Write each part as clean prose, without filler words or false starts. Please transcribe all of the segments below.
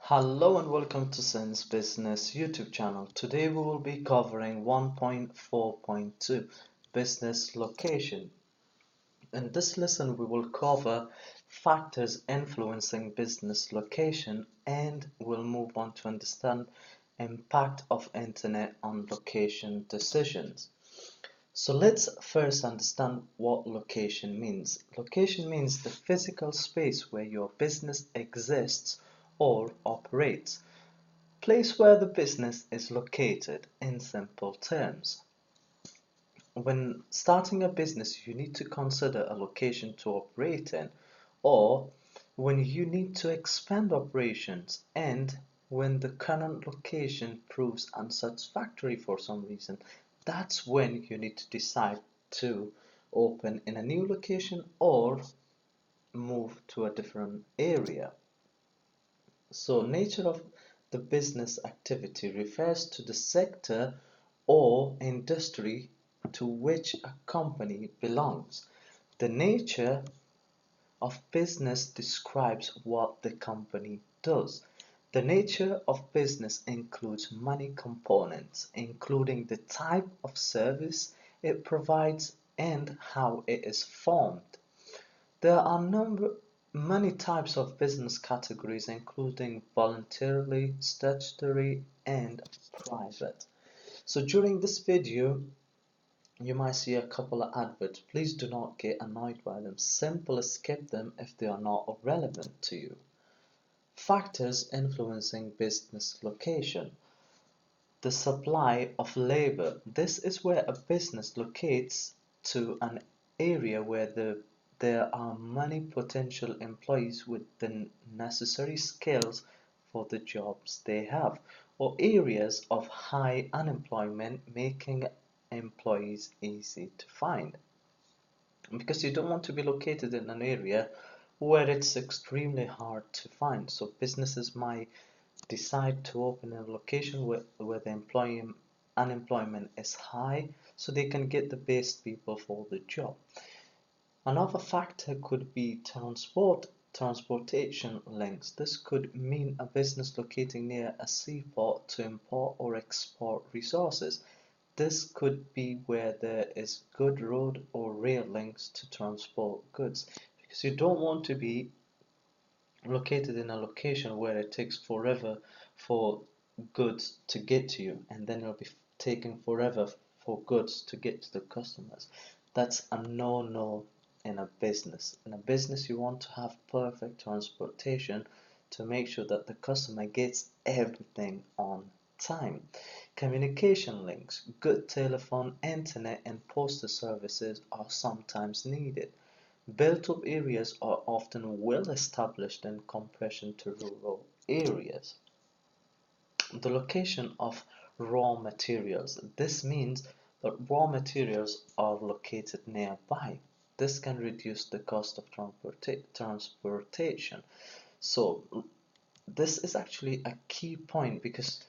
Hello and welcome to Sense Business YouTube channel. Today we will be covering 1.4.2 Business Location. In this lesson we will cover factors influencing business location and we'll move on to understand impact of internet on location decisions. So let's first understand what location means. Location means the physical space where your business exists or operates. Place where the business is located in simple terms. When starting a business, you need to consider a location to operate in, or when you need to expand operations, and when the current location proves unsatisfactory for some reason. That's when you need to decide to open in a new location or move to a different area. So, nature of the business activity refers to the sector or industry to which a company belongs. The nature of business describes what the company does. The nature of business includes many components, including the type of service it provides and how it is formed. There are many types of business categories, including voluntarily, statutory, and private. So during this video, you might see a couple of adverts. Please do not get annoyed by them. Simply skip them if they are not relevant to you. Factors influencing business location. The supply of labor. This is where a business locates to an area where there are many potential employees with the necessary skills for the jobs they have, or areas of high unemployment, making employees easy to find. Because you don't want to be located in an area where it's extremely hard to find. So businesses might decide to open a location where the unemployment is high so they can get the best people for the job. Another factor could be transportation links. This could mean a business locating near a seaport to import or export resources. This could be where there is good road or rail links to transport goods, because you don't want to be located in a location where it takes forever for goods to get to you, and then it'll be taking forever for goods to get to the customers. That's a no-no in a business. In a business, you want to have perfect transportation to make sure that the customer gets everything on time. Communication links, good telephone, internet, and postal services are sometimes needed. Built-up areas are often well established in comparison to rural areas. The location of raw materials. This means that raw materials are located nearby. This can reduce the cost of transportation. So this is actually a key point, because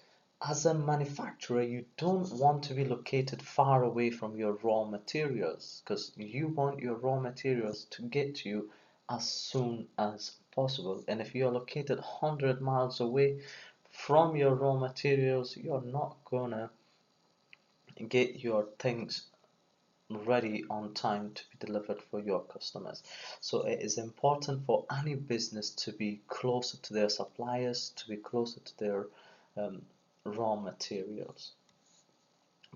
as a manufacturer, you don't want to be located far away from your raw materials, because you want your raw materials to get to you as soon as possible. And if you're located 100 miles away from your raw materials, you're not gonna get your things ready on time to be delivered for your customers. So it is important for any business to be closer to their suppliers, to be closer to their raw materials.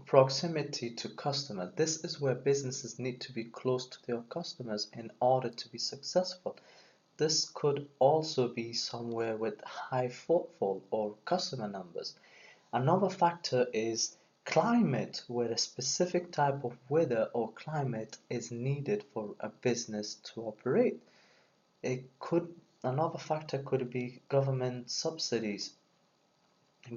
Proximity to customer. This is where businesses need to be close to their customers in order to be successful. This could also be somewhere with high footfall or customer numbers. Another factor is climate, where a specific type of weather or climate is needed for a business to operate. Another factor could be government subsidies.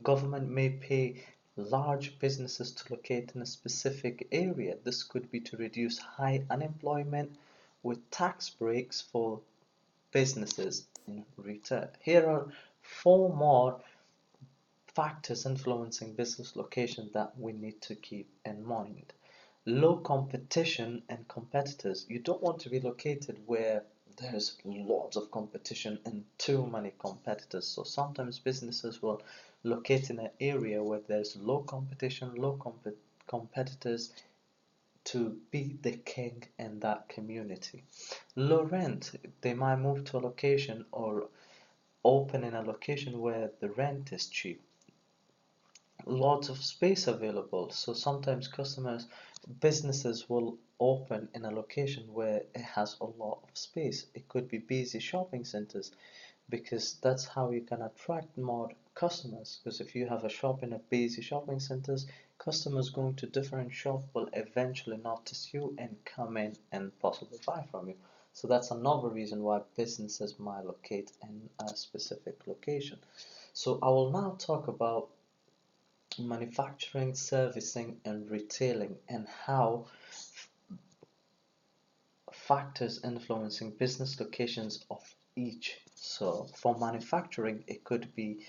Government may pay large businesses to locate in a specific area. This could be to reduce high unemployment with tax breaks for businesses in return. Here are four more factors influencing business location that we need to keep in mind. Low competition and competitors. You don't want to be located where there's lots of competition and too many competitors. So sometimes businesses will locate in an area where there's low competition, competitors, to be the king in that community. Low rent, they might move to a location or open in a location where the rent is cheap. Lots of space available, so sometimes businesses will open in a location where it has a lot of space. It could be busy shopping centers, because that's how you can attract more customers. Because if you have a shop in a busy shopping centers, customers going to different shop will eventually notice you and come in and possibly buy from you. So that's another reason why businesses might locate in a specific location. So I will now talk about manufacturing, servicing, and retailing, and how factors influencing business locations of each. So for manufacturing, it could be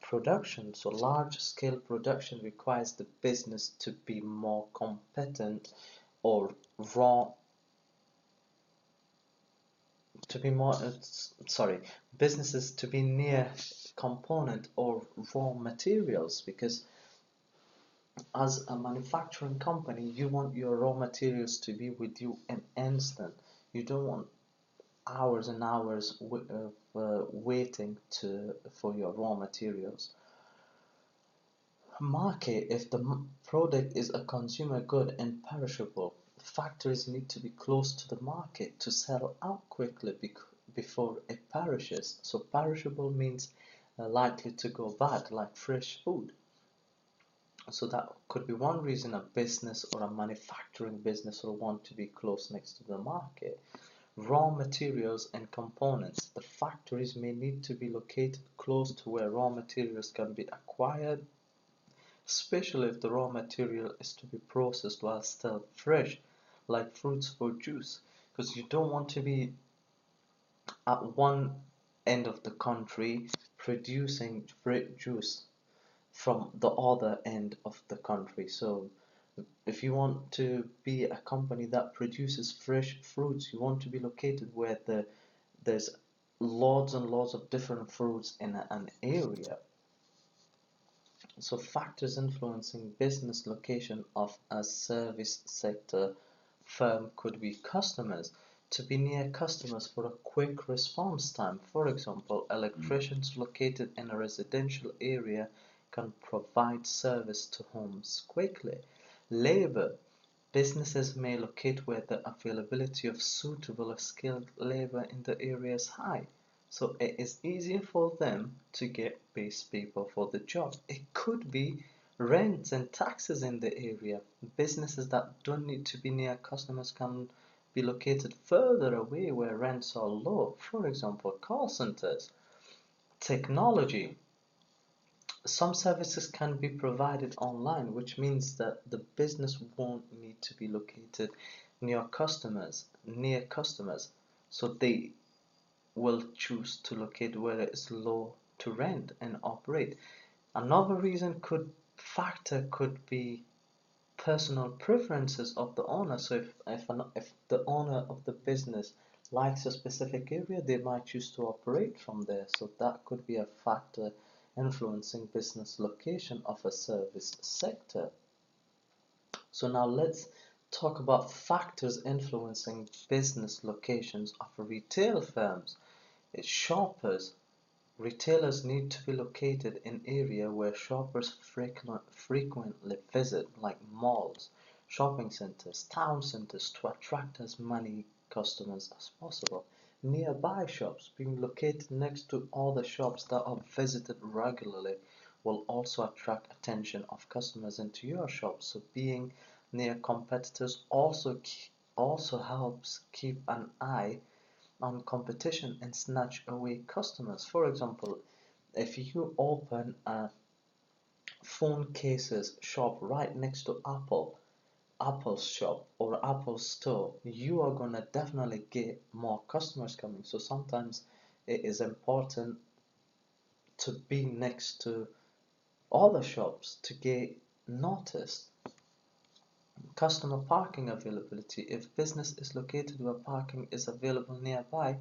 production. So large scale production requires the business to be more competent or raw to be more sorry businesses to be near component or raw materials, because as a manufacturing company you want your raw materials to be with you in instant. You don't want hours and hours waiting for your raw materials. Market, if the product is a consumer good and perishable, factories need to be close to the market to sell out quickly before it perishes. So perishable means likely to go bad, like fresh food. So that could be one reason a business or a manufacturing business will want to be close next to the market. Raw materials and components. The factories may need to be located close to where raw materials can be acquired, especially if the raw material is to be processed while still fresh, like fruits for juice, because you don't want to be at one end of the country producing fruit juice from the other end of the country. So if you want to be a company that produces fresh fruits, you want to be located where there's lots and lots of different fruits in an area. So factors influencing business location of a service sector firm could be customers. To be near customers for a quick response time. For example, electricians located in a residential area can provide service to homes quickly. Labor. Businesses may locate where the availability of suitable skilled labor in the area is high, so it is easier for them to get base people for the job. It could be rents and taxes in the area. Businesses that don't need to be near customers can be located further away where rents are low. For example, call centers. Technology. Some services can be provided online, which means that the business won't need to be located near customers. So they will choose to locate where it is low to rent and operate. Another reason could be personal preferences of the owner. So if the owner of the business likes a specific area, they might choose to operate from there. So that could be a factor influencing business location of a service sector. So now let's talk about factors influencing business locations of retail firms. It's shoppers. Retailers need to be located in areas where shoppers frequently visit, like malls, shopping centers, town centers, to attract as many customers as possible. Nearby shops, being located next to other shops that are visited regularly, will also attract attention of customers into your shop. So being near competitors also helps keep an eye on competition and snatch away customers. For example, if you open a phone cases shop right next to Apple's shop or Apple's store, you are gonna definitely get more customers coming. So sometimes it is important to be next to other shops to get noticed. Customer parking availability. If business is located where parking is available nearby,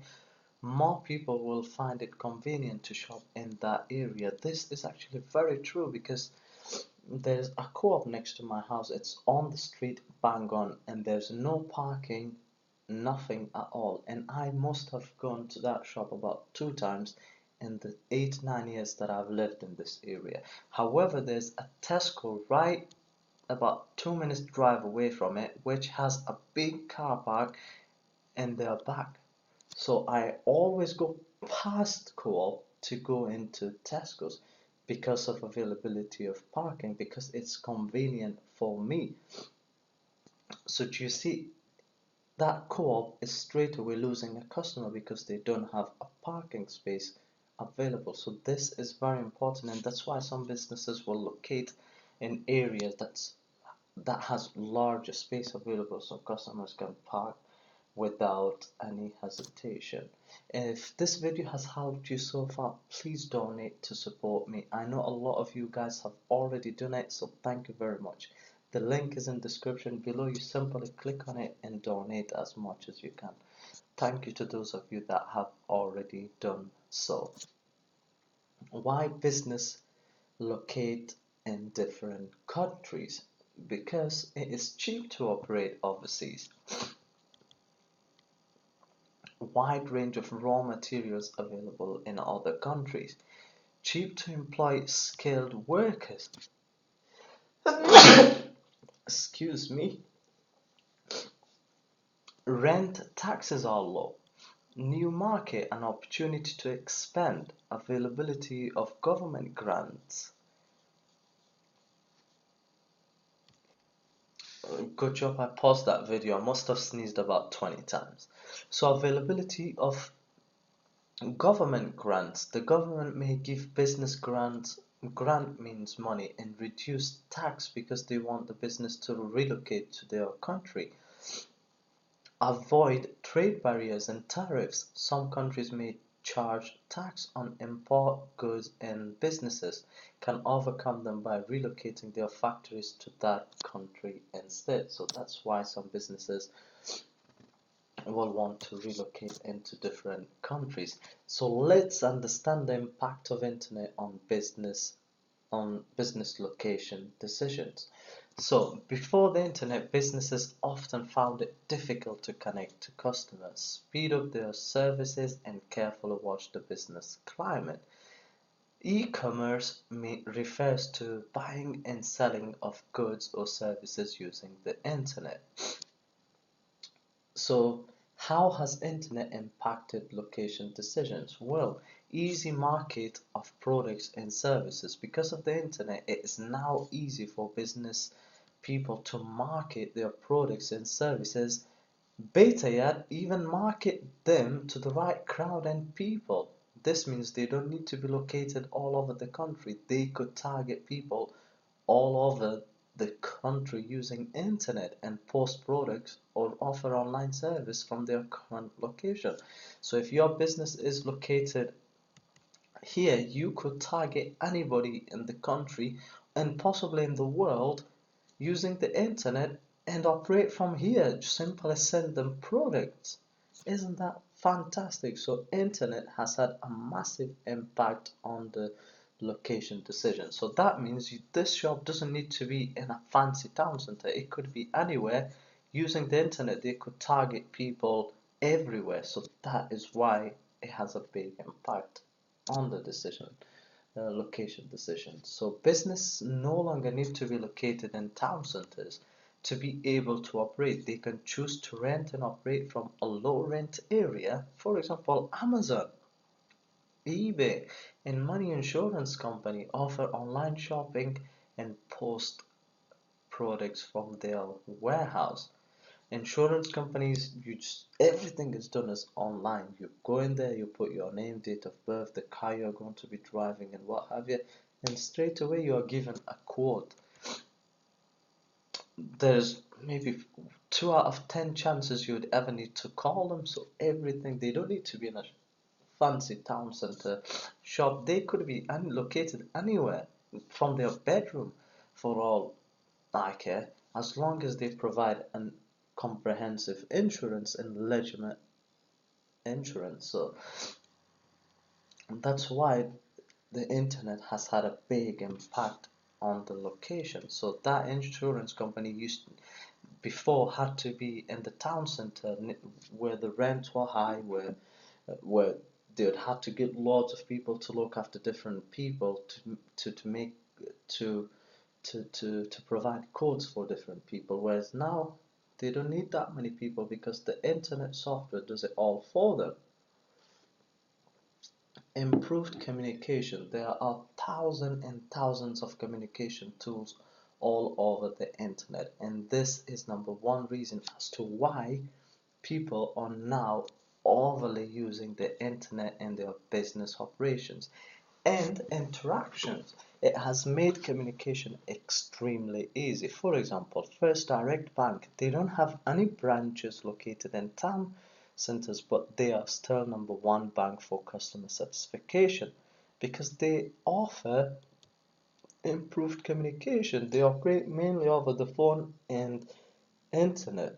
more people will find it convenient to shop in that area. This is actually very true because there's a co-op next to my house. It's on the street, bang on, and there's no parking, nothing at all. And I must have gone to that shop about 2 times in the 8, 9 years that I've lived in this area. However, there's a Tesco right about 2 minutes drive away from it, which has a big car park in their back. So I always go past Co-op to go into Tesco's because of availability of parking, because it's convenient for me. So do you see, that Co-op is straight away losing a customer because they don't have a parking space available. So this is very important, and that's why some businesses will locate in areas that has larger space available so customers can park without any hesitation. If this video has helped you so far, please donate to support me. I know a lot of you guys have already done it, so thank you very much. The link is in description below. You simply click on it and donate as much as you can. Thank you to those of you that have already done so. Why business locate in different countries? Because it is cheap to operate overseas. Wide range of raw materials available in other countries. Cheap to employ skilled workers. Excuse me. Rent taxes are low. New market and opportunity to expand. Availability of government grants. Good job, I paused that video. I must have sneezed about 20 times. So availability of government grants. The government may give business grants. Grant means money, and reduce tax because they want the business to relocate to their country. Avoid trade barriers and tariffs. Some countries may charge tax on import goods, and businesses can overcome them by relocating their factories to that country instead. So that's why some businesses will want to relocate into different countries. So let's understand the impact of internet on business location decisions. So before the internet, businesses often found it difficult to connect to customers, speed up their services, and carefully watch the business climate. E-commerce refers to buying and selling of goods or services using the internet. So how has internet impacted location decisions? Well, easy market of products and services. Because of the internet, it is now easy for business people to market their products and services. Better yet, even market them to the right crowd and people. This means they don't need to be located all over the country. They could target people all over the country using internet and post products or offer online service from their current location. So if your business is located here, you could target anybody in the country and possibly in the world using the internet and operate from here. Just simply send them products. Isn't that fantastic? So internet has had a massive impact on the location decision. So that means this shop doesn't need to be in a fancy town center. It could be anywhere. Using the internet, they could target people everywhere. So that is why it has a big impact on the location decision. So business no longer need to be located in town centers to be able to operate. They can choose to rent and operate from a low rent area. For example, Amazon, eBay, and money insurance company offer online shopping and post products from their warehouse. Insurance companies, everything is done as online. You go in there, you put your name, date of birth, the car you're going to be driving, and what have you, and straight away you are given a quote. There's maybe 2 out of 10 chances you would ever need to call them. So everything, they don't need to be in a fancy town center shop. They could be located anywhere from their bedroom for all I care. as long as they provide a comprehensive insurance and legitimate insurance. So that's why the internet has had a big impact on the location. So that insurance company used before had to be in the town center where the rents were high, where they would have to get lots of people to look after different people to make to to provide codes for different people. Whereas now they don't need that many people because the internet software does it all for them. Improved communication. There are thousands and thousands of communication tools all over the internet, and this is number one reason as to why people are now overly using the internet in their business operations and interactions. It has made communication extremely easy. For example, First Direct Bank, they don't have any branches located in town centers, but they are still number one bank for customer satisfaction because they offer improved communication. They operate mainly over the phone and internet,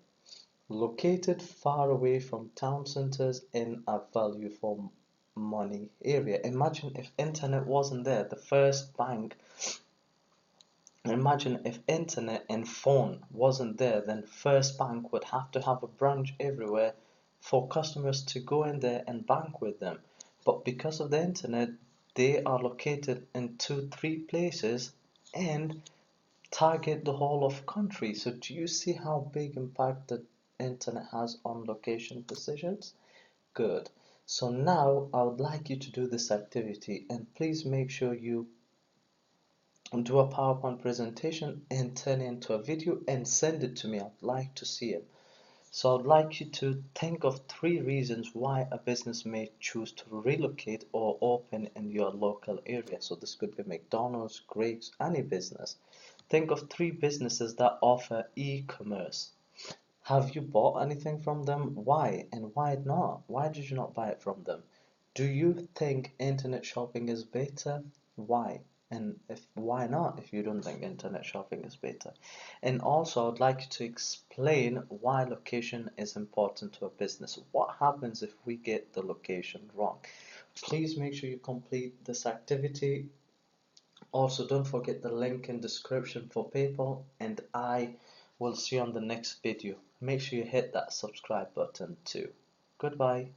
located far away from town centers in a value for money area. Imagine if internet wasn't there, the first bank. Imagine if internet and phone wasn't there, then First Bank would have to have a branch everywhere for customers to go in there and bank with them. But because of the internet, they are located in 2, 3 places and target the whole of country. So do you see how big impact the internet has on location decisions? Good. So now I would like you to do this activity, and please make sure you do a PowerPoint presentation and turn it into a video and send it to me. I'd like to see it. So I'd like you to think of 3 reasons why a business may choose to relocate or open in your local area. So this could be McDonald's, Greggs, any business. Think of 3 businesses that offer e-commerce. Have you bought anything from them? Why and why not? Why did you not buy it from them? Do you think internet shopping is better? Why? And if why not if you don't think internet shopping is better? And also I'd like you to explain why location is important to a business. What happens if we get the location wrong? Please make sure you complete this activity. Also, don't forget the link in description for PayPal, and I will see you on the next video. Make sure you hit that subscribe button too. Goodbye.